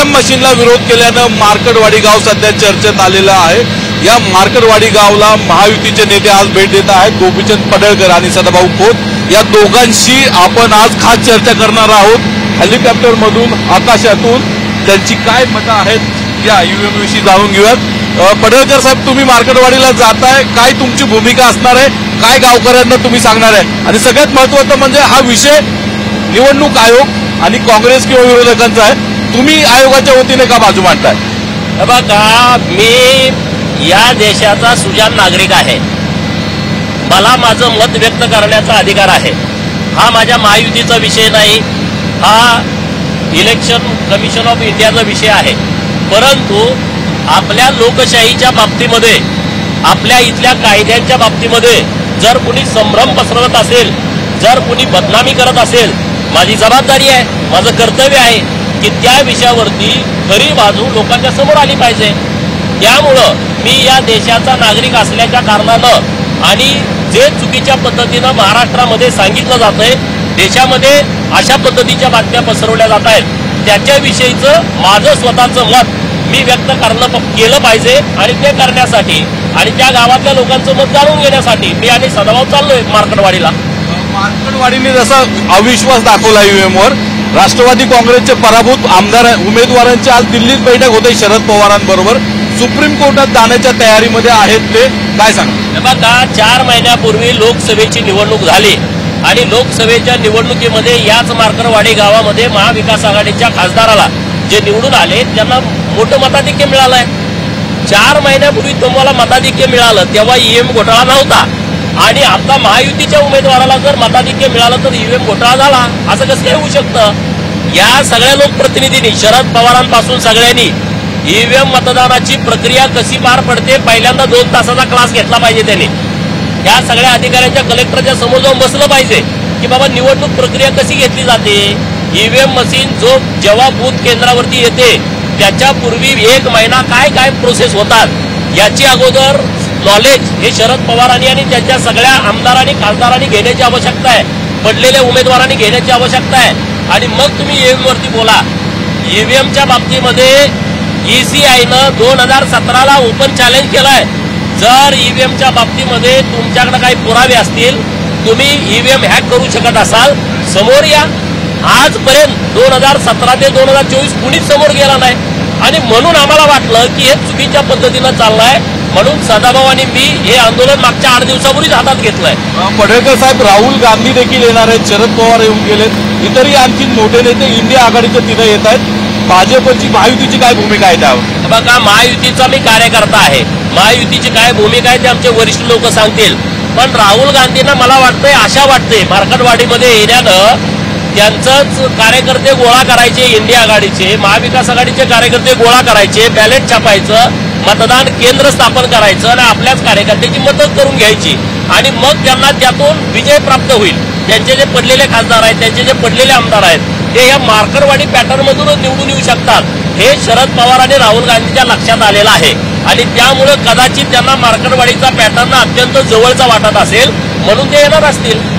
EVM मशीनला विरोध केल्यानं मार्कडवाडी गाव सध्या चर्चेत आलेलं आहे। या मार्कडवाडी गावला महायुतीचे नेते आज भेट देत आहेत। गोपीचंद पडळकर आणि सदाभाऊ खोत या दोघांशी आपण आज खास चर्चा करणार आहोत। हेलिकॉप्टर मधून आकाशातून त्यांची काय मतं आहेत या ईव्हीएम विषयी जाणून घेऊयात। पडळकर साहेब, तुम्ही मार्कडवाडीला जाताय, काय तुमची भूमिका असणार आहे, काय गावकऱ्यांना तुम्ही सांगणार आहे, आणि सगळ्यात महत्त्वाचं म्हणजे हा विषय निवडणूक आयोग आणि काँग्रेस किंवा विरोधकांचा आहे, तुम्ही आयोगाच्या वतीने का बाजू मांडताय? बघा, मी या देशाचा सुजाण नागरिक आहे, मला माझं मत व्यक्त करण्याचा अधिकार आहे। हा माझ्या महायुतीचा विषय नाही, हा इलेक्शन कमिशन ऑफ इंडियाचा विषय आहे। परंतु आपल्या लोकशाहीच्या बाबतीमध्ये, आपल्या इथल्या कायद्यांच्या बाबतीमध्ये जर कुणी संभ्रम पसरवत असेल, जर कुणी बदनामी करत असेल, माझी जबाबदारी आहे, माझं कर्तव्य आहे की त्या विषयावरती खरी बाजू लोकांच्या समोर आली पाहिजे। त्यामुळं मी या देशाचा नागरिक असल्याच्या कारणानं आणि जे चुकीच्या पद्धतीनं महाराष्ट्रामध्ये सांगितलं जातंय, देशामध्ये अशा पद्धतीच्या बातम्या पसरवल्या जात आहेत, त्याच्याविषयीचं माझं स्वतःचं मत मी व्यक्त केलं पाहिजे। आणि ते करण्यासाठी आणि त्या गावातल्या लोकांचं मत जाणून घेण्यासाठी मी आणि सदाभाऊ चाललोय मार्कडवाडीला। मार्कडवाडीने जसा अविश्वास दाखवला ईव्हीएमवर, राष्ट्रवादी काँग्रेसचे पराभूत आमदार उमेदवारांची आज दिल्लीत बैठक होते शरद पवारांबरोबर, सुप्रीम कोर्टात जाण्याच्या तयारीमध्ये आहेत ते, काय सांगा? बघा, 4 महिन्यापूर्वी लोकसभेची निवडणूक झाली आणि लोकसभेच्या निवडणुकीमध्ये याच मार्कडवाडी गावामध्ये महाविकास आघाडीच्या खासदाराला जे निवडून आले त्यांना मोठं मताधिक्य मिळालंय। 4 महिन्यापूर्वी तुम्हाला मताधिक्य मिळालं तेव्हा ईव्हीएम घोटाळा नव्हता, आणि आता महायुतीच्या उमेदवाराला जर मताधिक्य मिळालं तर ईव्हीएम घोटाळा झाला, असं कसं काय होऊ शकतं? या सगळ्या लोकप्रतिनिधींनी, शरद पवारांपासून सगळ्यांनी ईव्हीएम मतदानाची प्रक्रिया कशी पार पडते पहिल्यांदा 2 तासाचा क्लास घेतला पाहिजे। त्यांनी या सगळ्या अधिकाऱ्यांच्या, कलेक्टरच्या समोर जाऊन बसलं पाहिजे की बाबा निवडणूक प्रक्रिया कशी घेतली जाते। ईव्हीएम मशीन जेव्हा बूथ केंद्रावरती येते त्याच्यापूर्वी 1 महिना काय काय प्रोसेस होतात याची अगोदर नॉलेज हे शरद पवारांनी आणि त्यांच्या सगळ्या आमदारांनी, खासदारांनी घेण्याची आवश्यकता आहे, पडलेल्या उमेदवारांनी घेण्याची आवश्यकता आहे, आणि मग तुम्ही ईव्हीएम वरती बोला। ईव्हीएमच्या बाबतीमध्ये ECIनं 2017ला ओपन चॅलेंज केलंय। जर ईव्हीएमच्या बाबतीमध्ये तुमच्याकडे काही पुरावे असतील, तुम्ही ईव्हीएम हॅक करू शकत असाल, समोर या। आजपर्यंत 2017 ते 2024 कुणीच समोर गेला नाही, आणि म्हणून आम्हाला वाटलं की हे चुकीच्या पद्धतीनं चाललंय, म्हणून सदाभाऊ आणि मी हे आंदोलन मागच्या 8 दिवसापूर्वीच हातात घेतलंय। पडळकर साहेब, राहुल गांधी देखील येणार आहेत, शरद पवार येऊन गेलेत, इतरही आणखी मोठे नेते इंडिया आघाडीच्या तिथे येत आहेत, भाजपची, महायुतीची काय भूमिका आहे त्यावर? बघा, महायुतीचा मी कार्यकर्ता आहे, महायुतीची काय भूमिका आहे ते आमचे वरिष्ठ लोक सांगतील, पण राहुल गांधींना मला वाटतंय, आशा वाटते मार्कडवाडीमध्ये येण्यानं त्यांचंच कार्यकर्ते गोळा करायचे, इंडिया आघाडीचे, महाविकास आघाडीचे कार्यकर्ते गोळा करायचे, बॅलेट छापायचं, मतदान केंद्र स्थापन करायचं आणि आपल्याच कार्यकर्त्याची मदत करून घ्यायची, आणि मग त्यांना त्यातून विजय प्राप्त होईल। त्यांचे जे पडलेले खासदार आहेत, त्यांचे जे पडलेले आमदार आहेत, ते या मार्कडवाडी पॅटर्न मधूनच निवडून येऊ शकतात, हे शरद पवार आणि राहुल गांधीच्या लक्षात आलेलं आहे, आणि त्यामुळे कदाचित त्यांना मार्कडवाडीचा पॅटर्न अत्यंत जवळचा वाटत असेल, म्हणून ते येणार असतील।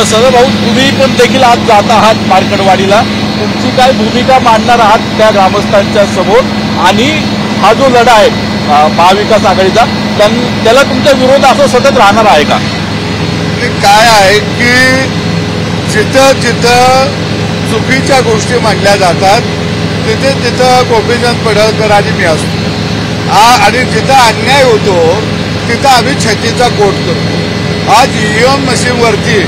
सदाभाऊ, तुम्ही पण देखील आज जात आहात मार्कडवाडीला, तुमची काय भूमिका मांडणार आहात त्या ग्रामस्थांच्या समोर, आणि हा जो लढा आहे महाविकास आघाडीचा, त्याला तुमचा विरोध असं सतत राहणार आहे का? काय आहे की जिथं जिथं चुकीच्या गोष्टी मांडल्या जातात तिथे तिथं गोपीचंद पडळकर आणि मी असतो, आणि जिथं अन्याय होतो तिथं आम्ही छतीचा कोट करतो। आज ईव्हीएम मशीनवरती,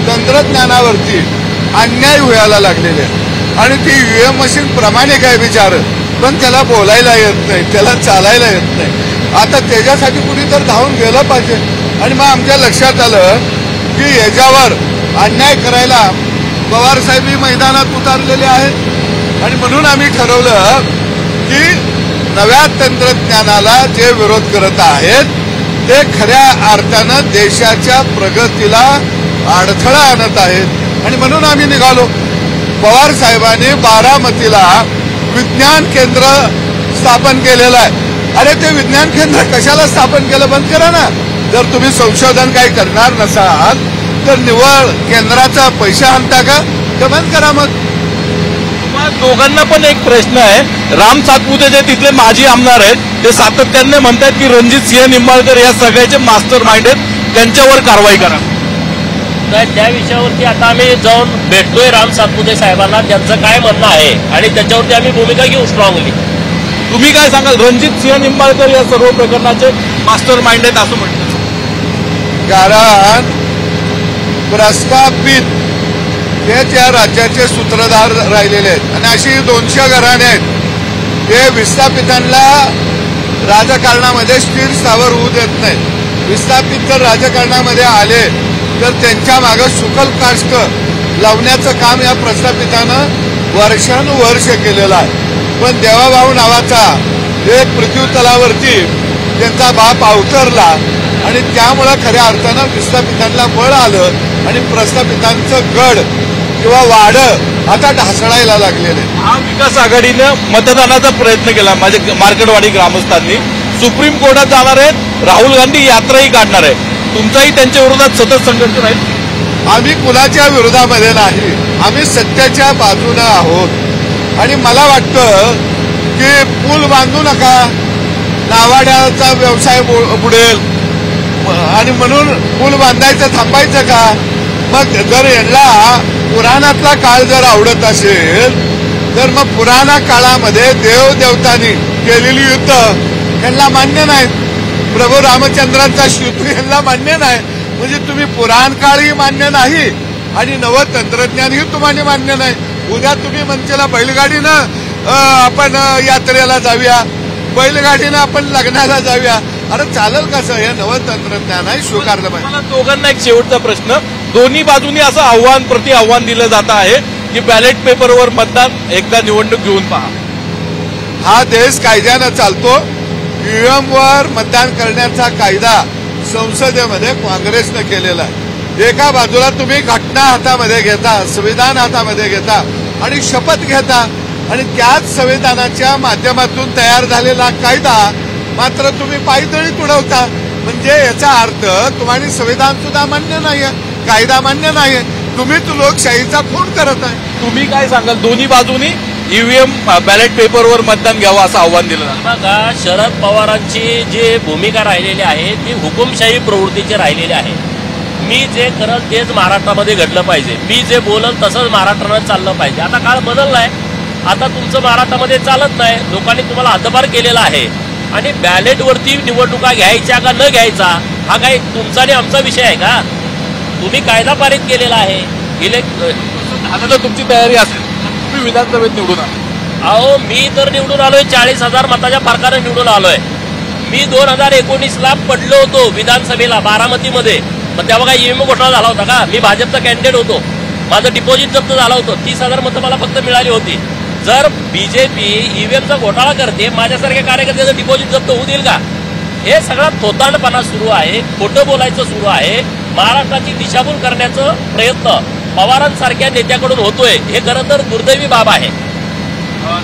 तंत्रज्ञानावरती अन्याय व्हायला लागलेले, आणि ती ईव्हीएम मशीन प्रमाणे काय विचार, पण त्याला बोलायला येत नाही, त्याला चालायला येत नाही। आता त्याच्यासाठी कुणी तर धावून गेलं पाहिजे, आणि मग आमच्या लक्षात आलं की याच्यावर अन्याय करायला पवारसाहेबही मैदानात उतरलेले आहेत, आणि म्हणून आम्ही ठरवलं की नव्या तंत्रज्ञानाला जे विरोध करत आहेत ते खऱ्या अर्थानं देशाच्या प्रगतीला अडथळा आणत आहेत, आणि म्हणून आम्ही निघालो। पवार साहेबांनी बारामतीला विज्ञान केंद्र स्थापन केलेलं आहे। अरे ते विज्ञान केंद्र कशाला स्थापन केलं? बंद करा ना। जर तुम्ही संशोधन काही करणार नसाल तर निवड केंद्राचा पैसा आणता का? तर बंद करा। मग दोघांना पण एक प्रश्न आहे, राम सातपुते जे तिथले माजी आमदार आहेत ते सातत्याने म्हणतात की रणजित सिंह निंबाळकर या सगळ्याचे मास्टर माइंड आहेत, त्यांच्यावर कारवाई करा. तर त्या विषयावरती आता आम्ही जाऊन भेटतोय राम सातपुते साहेबांना, त्यांचं काय म्हणणं आहे आणि त्याच्यावरती आम्ही भूमिका घेऊ स्ट्रॉंगली. तुम्ही काय सांगाल? रणजित सिंह निंबाळकर या सर्व प्रकरणाचे मास्टर माइंड आहेत असं म्हणतात. कारण प्रस्थापित तेच या राज्याचे सूत्रधार राहिलेले आहेत आणि अशी 200 घराणे आहेत ते विस्थापितांना राजकारणामध्ये स्थिर स्थावर होऊ देत नाहीत. विस्थापित जर राजकारणामध्ये आले तर त्यांच्या मागे सुकल काष्ट लावण्याचं काम या प्रस्थापितानं वर्षानुवर्ष केलेलं आहे. पण देवाभाऊ नावाचा एक पृथ्वी तलावरती त्यांचा बाप अवतरला आणि त्यामुळं खऱ्या अर्थानं विस्थापितांना बळ आलं आणि प्रस्थापितांचं गड किंवा वाड आता ढासळायला लागलेले. महाविकास आघाडीनं मतदानाचा प्रयत्न केला. माझे मार्केटवाडी ग्रामस्थांनी सुप्रीम कोर्टात जाणार आहेत, राहुल गांधी यात्राही काढणार आहे. तुमचाही त्यांच्या विरोधात सतत संघर्ष राहील. आम्ही कुणाच्या विरोधामध्ये नाही, आम्ही सत्याच्या बाजूने आहोत. आणि मला वाटतं की पूल बांधू नका, नावाड्याचा व्यवसाय बुडेल आणि म्हणून पूल बांधायचं थांबायचं का? मग जर यांना पुराणातला काळ जर आवडत असेल तर मग पुराणा काळामध्ये देवदेवतांनी केलेली युद्ध यांना मान्य नाही, प्रभू रामचंद्रांचा युद्ध यांना मान्य नाही. म्हणजे तुम्ही पुराण काळही मान्य नाही आणि नवं तंत्रज्ञानही तुम्हाला मान्य नाही. उद्या तुम्ही म्हणतेला बैलगाडीनं आपण यात्रेला जाऊया, बैलगाडीनं आपण लग्नाला जाऊया. अरे चालेल कसं? हे नवं तंत्रज्ञान आहे, स्वीकारलं पाहिजे. मला दोघांना एक शेवटचा प्रश्न, दोन्ही बाजूनी असं आव्हान प्रति आव्हान दिलं जात आहे की बॅलेट पेपरवर मतदान एकदा निवडणूक घेऊन पहा. हा देश कायद्यानं चालतो. ईव्हीएम वर मतदान करण्याचा कायदा संसदेमध्ये काँग्रेसनं केलेला आहे. एका बाजूला तुम्ही घटना हातामध्ये घेता, संविधान हातामध्ये घेता आणि शपथ घेता आणि त्याच संविधानाच्या माध्यमातून तयार झालेला कायदा मात्र तुम्ही पायदळी तुडवता. म्हणजे याचा अर्थ तुम्हाला संविधान सुद्धा मान्य नाहीये, कायदा मान्य नाहीये, तुम्हीच लोकशाहीचा खून करत आहे. तुम्ही काय सांगाल? दोन्ही बाजूनी ईव्हीएम बॅलेट पेपरवर मतदान घ्यावं असं आव्हान दिलं जातं. बघा, शरद पवारांची जी भूमिका राहिलेली आहे ती हुकुमशाही प्रवृत्तीची राहिलेली आहे. मी जे करल तेच महाराष्ट्रामध्ये घडलं पाहिजे, मी जे बोलल तसंच महाराष्ट्रानं चाललं पाहिजे. आता काळ बदललाय, आता तुमचं महाराष्ट्रामध्ये चालत नाही, लोकांनी तुम्हाला हद्दपार केलेला आहे. आणि बॅलेटवरती निवडणुका घ्यायच्या का न घ्यायचा हा काही तुमचा आणि आमचा विषय आहे का? तुम्ही कायदा पारित केलेला आहे. आता तर तुमची तयारी असेल, तुम्ही विधानसभेत निवडून आला. अहो, मी तर निवडून आलोय, 40,000 मताच्या फरकानं निवडून आलोय. मी 2019ला पडलो होतो विधानसभेला बारामतीमध्ये. मग तेव्हा काय ईव्हीएम घोटाळा झाला होता का? मी भाजपचा कॅन्डिडेट होतो, माझं डिपॉझिट जप्त झालं होतं, 30,000 मतं मला फक्त मिळाली होती. जर बीजेपी ईव्हीएमचा घोटाळा करते, माझ्यासारख्या कार्यकर्त्याचं डिपॉझिट जप्त होऊ देईल का? हे सगळा थोतांडपणा सुरू आहे, खोटं बोलायचं सुरू आहे. महाराष्ट्राची दिशाभूल करण्याचा प्रयत्न पवारांसारख्या नेत्याकडून होतोय, हे खरं तर दुर्दैवी बाब आहे.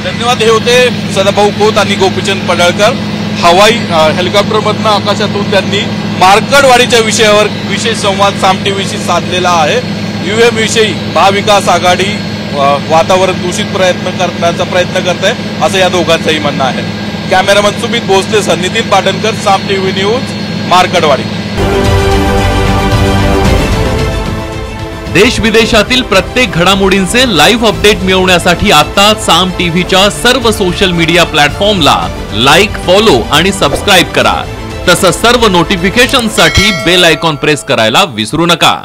धन्यवाद. हे होते सदाभाऊ खोत आणि गोपीचंद पडळकर. हवाई हेलिकॉप्टरमधनं आकाशातून त्यांनी मार्कडवाडीच्या विषयावर विशेष संवाद साम टीव्हीशी साधलेला आहे. ईव्हीएम विषयी महाविकास आघाडी वातावरण दूषित करण्याचा प्रयत्न करत आहे असं या दोघांचंही म्हणणं आहे. कॅमेरामन सुमित भोसलेसह नितीन पाटणकर, साम टीव्ही न्यूज, मार्कडवाडी. देश विदेशातील प्रत्येक घडामोडींचे लाईव्ह अपडेट मिळवण्यासाठी आता साम टीव्हीच्या सर्व सोशल मीडिया प्लॅटफॉर्मला लाईक, फॉलो आणि सबस्क्राईब करा. तसंच सर्व नोटिफिकेशनसाठी बेल आयकॉन प्रेस करायला विसरू नका.